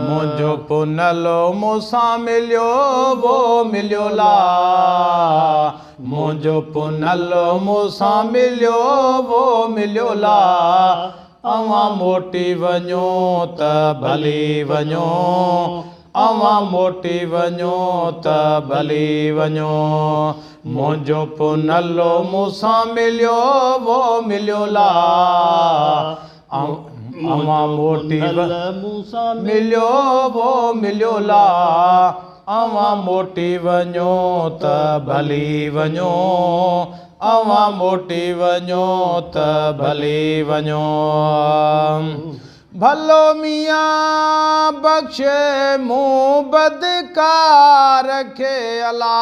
मुझो पुनलो मूसां मिलियो वो मिलियो ला मुझो पुनलो मूसां मिलियो वो मिलियो ला अवां मोटी वञो त भली वञो अवां मोटी वञो त भली वञो मुझो पुनलो मूसां मिलियो वो मिलियो ला अवां मोटी मूसां मिलियो वो मिलियो ला अवां मोटी वञो त भली वञो अवां मोटी वञो त भली वञो भलो मियाँ बख्शे मूं बदकार खे अला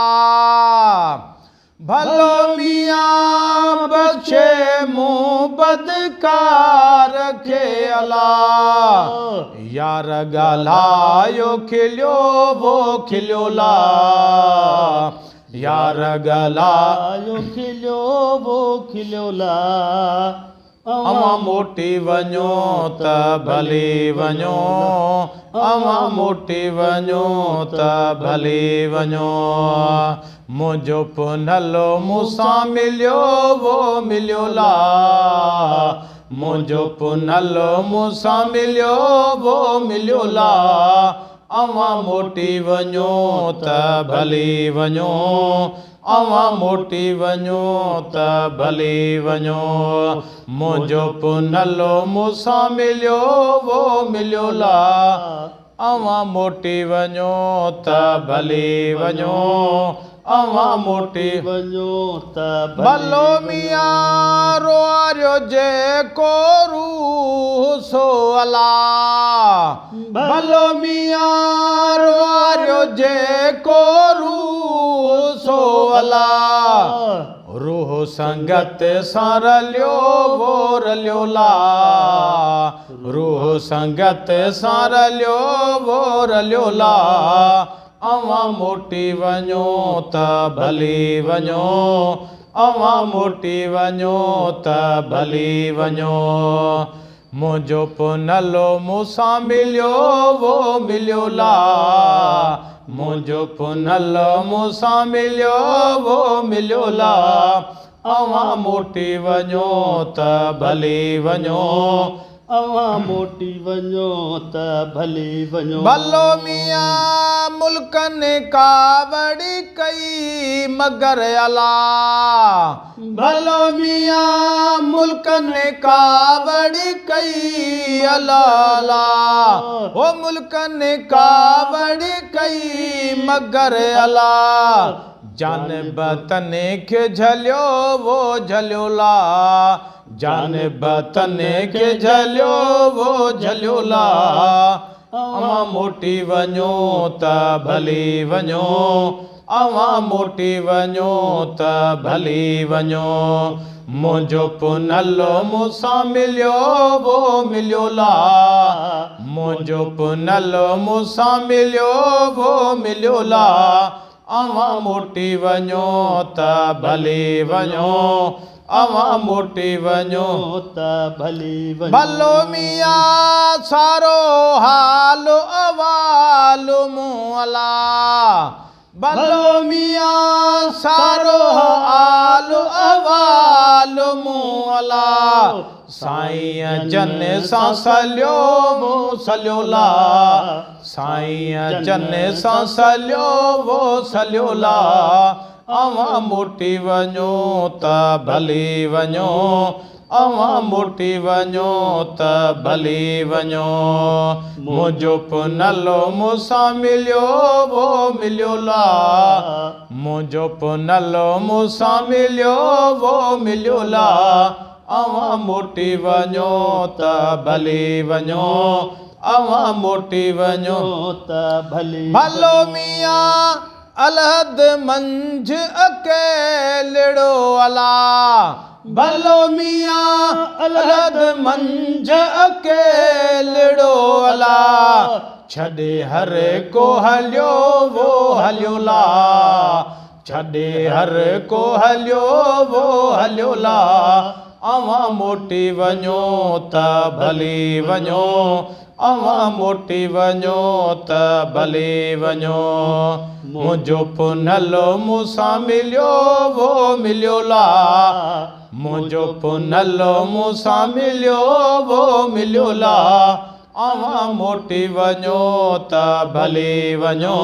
भलो मियाँ बख्शे मूं बदकार खे अला यार ॻाल्हायो खिलियो वो खिलियो ला यार ॻाल्हायो खिलियो वो खिलियो ला अवां मोटी वञो त भली वञो अवां मोटी वञो त भली वञो मुझो पुनलो मूसां मिलियो वो मिलियो ला मुझो पुनलो मूसां मिलियो वो मिलियो ला अवां मोटी वञो त भली वञो अवां मोटी वञो त भली वञो मुझो पुनलो मूसां मिलियो वो मिलियो ला अवां मोटी वञो त भली वञो अवां मोटी वञो त भलो मियाँ रोआरियो जेको रूह सो अला भलो मियाँ रोआरियो जेको रूह सो अला रूह संगत सां रलियो वो रलियो ला रूह संगत सां रलियो वो रलियो ला अवां मोटी वञो त भली वञो अवां मोटी वञो त भली वञो मुझो पुनलो मूसां मिलियो वो मिलियो ला मुझो पुनलो मूसां मिलियो वो मिलियो ला अवां मोटी वञो त भली वञो अवां मोटी वञो त भली वञो भलो मियाँ मुल्कनि कावड़ी कई मगर अला भलो मियाँ मुल्कनि कावड़ी कई अला ओ मुल्कनि कावड़ी कई मगर अला जान बतने खे झलियो वो झलियो ला जान बतने खे झलियो वो झलियो ला अवां मोटी वञो त भली वञो अवां मोटी वञो त भली वञो मुझो पुनलो मूसां मिलियो वो मिलियो ला मुझो पुनलो मूसां मिलियो वो मिलियो ला अवां मोटी वञो त भली वञो अवां मोटी वञो त भली वञो भलो मियाँ सारो हाल अवाल मूं अला भलो मियाँ सारो हाल अवाल मूं अला साईं जन सां सलियो वो सलियो ला साईं जन सां सलियो वो सलियो ला अवां मोटी वञो त भली वञो अवां मोटी वञो त भली वञो मुझो पुनलो मूसां मिलियो वो मिलियो ला मुझो पुनलो मूसां मिलियो वो मिलियो ला अवां मोटी वञो त भली वञो अवां मोटी वञो त भली भलो मियाँ अलहद मंझ अकेलिड़ो अला भलो मियाँ अलहद मंझ अकेलिड़ो अला छॾे हर को हलियो वो हलियो ला छॾे हर को हलियो वो हलियो ला अवां मोटी वञो त भली वञो अवां मोटी वञो त भली वञो मुंहिंजो पुनलो मूंसां मिलियो वो मिलियो ला मुंहिंजो पुनलो मूंसां मिलियो वो मिलियो ला अवां मोटी वञो त भली वञो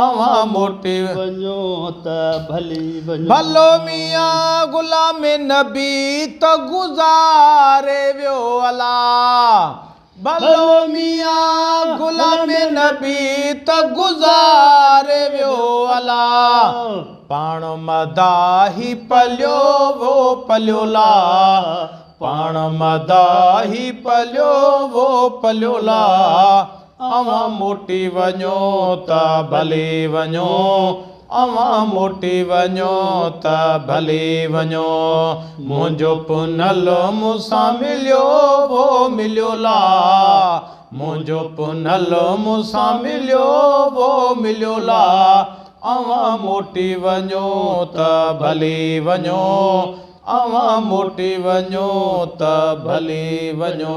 अवां मोटी वञो त भली वञो भलो मियां गुलाम नबी त गुज़ारे वियो अला भलो मियां गुलाम नबी त गुज़ारे वियो अला पाण मदाही पलियो वो पलियो ला पाण मदाही पलियो वो पलियो ला अवां मोटी वञो त भली वञो अवां मोटी वञो त भली वञो मुंहिंजो पुनलो मूंसां मिलियो वो मिलियो ला मुंहिंजो पुनलो मूंसां मिलियो वो मिलियो ला अवां मोटी वञो त भली वञो अवां मोटी वञो त भली वञो